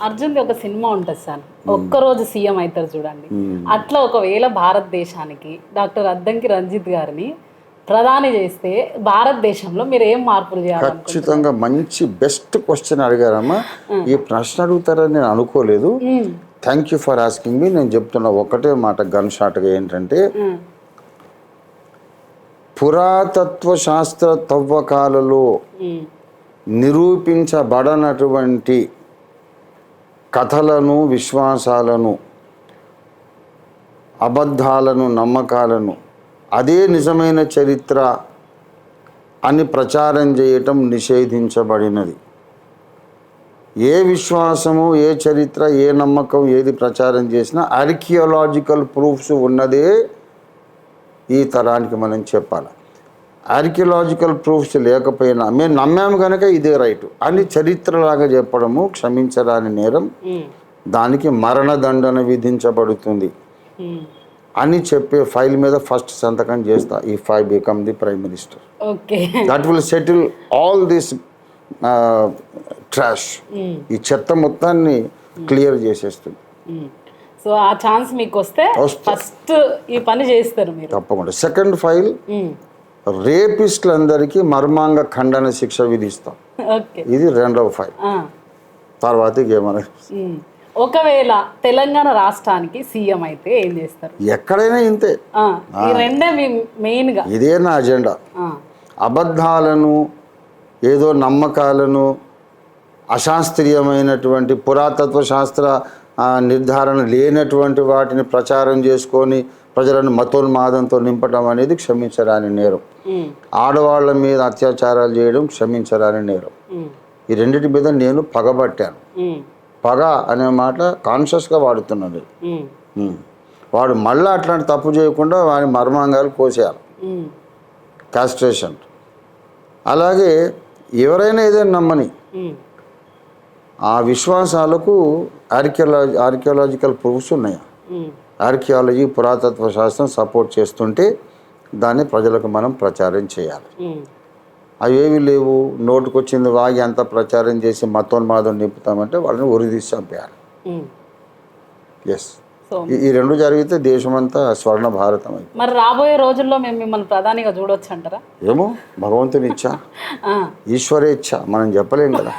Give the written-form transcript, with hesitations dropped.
అర్జున్ది ఒక సినిమా ఉంటుంది సార్, ఒక్కరోజు సీఎం అవుతారు చూడండి. అట్లా ఒకవేళ భారతదేశానికి డాక్టర్ అద్దంకి రంజిత్ గారిని ప్రధాని చేస్తే భారతదేశంలో మీరు ఏం మార్పులు చేయాలి? ఖచ్చితంగా మంచి బెస్ట్ క్వశ్చన్ అడిగారమ్మా. ఈ ప్రశ్న అడుగుతారని నేను అనుకోలేదు. Thank you for asking me. నేను చెప్తున్నా ఒకటే మాట గన్ షాట్గా ఏంటంటే, పురాతత్వ శాస్త్ర తవ్వకాలలో నిరూపించబడనటువంటి కథలను, విశ్వాసాలను, అబద్ధాలను, నమ్మకాలను అదే నిజమైన చరిత్ర అని ప్రచారం చేయటం నిషేధించబడినది. ఏ విశ్వాసము, ఏ చరిత్ర, ఏ నమ్మకం ఏది ప్రచారం చేసినా ఆర్కియాలజికల్ ప్రూఫ్స్ ఉన్నదే ఈ తరానికి మనం చెప్పాలి. ఆర్కియాలజికల్ ప్రూఫ్స్ లేకపోయినా మేము నమ్మాము కనుక ఇదే రైట్ అని చరిత్రలాగా చెప్పడము క్షమించరాని నేరం. దానికి మరణదండన విధించబడుతుంది అని చెప్పే ఫైల్ మీద ఫస్ట్ సంతకం చేస్తా if I become the prime minister. That will settle all this trash. ఈ చెత్త మొత్తాన్ని క్లియర్ చేసేస్తుంది. సో ఆ ఛాన్స్ మీకు వస్తే ఫస్ట్ ఈ పని చేస్తారు మీరు తప్పకుండా. సెకండ్ ఫైల్, రేపిస్టులందరికీ మర్మాంగ ఖండన శిక్ష విధిస్తాం. ఇది రెండవ ఫైల్. తర్వాత ఏమన్నా ఒకవేళ తెలంగాణ రాష్ట్రానికి సీఎం అయితే ఏం చేస్తారు? ఎక్కడైనా ఇంతే. ఈ రెండే మెయిన్ గా ఇదే నా అజెండా. అబద్ధాలను, ఏదో నమ్మకాలను, అశాస్త్రీయమైనటువంటి పురాతత్వ శాస్త్ర నిర్ధారణ లేనటువంటి వాటిని ప్రచారం చేసుకొని ప్రజలను మతోన్మాదంతో నింపడం అనేది క్షమించరాని నేరం. ఆడవాళ్ల మీద అత్యాచారాలు చేయడం క్షమించరాని నేరం. ఈ రెండింటి మీద నేను పగబట్టాను. పగ అనే మాట కాన్షియస్గా వాడుతున్నాడు. వాడు మళ్ళీ అట్లాంటి తప్పు చేయకుండా వాడి మర్మాంగాలు కోసేయాలి, కాస్ట్రేషన్. అలాగే ఎవరైనా ఏదైనా నమ్మని ఆ విశ్వాసాలకు ఆర్కియాలజికల్ ప్రూఫ్స్ ఉన్నాయా? ఆర్కియాలజీ, పురాతత్వ శాస్త్రం సపోర్ట్ చేస్తుంటే దాన్ని ప్రజలకు మనం ప్రచారం చేయాలి. అవేవి లేవు, నోటుకొచ్చింది వాగి అంతా ప్రచారం చేసి మతోన్మాదం నింపుతామంటే వాళ్ళని ఉరిదీసి చంపేయాలి. ఎస్, ఈ రెండు జరిగితే దేశమంతా స్వర్ణ భారతం అయింది. మరి రాబోయే రోజుల్లో మేము మిమ్మల్ని ప్రధానిగా చూడొచ్చు అంటారా? ఏమో, భగవంతుని ఇచ్చా, ఈశ్వరే ఇచ్చా, మనం చెప్పలేం కదా.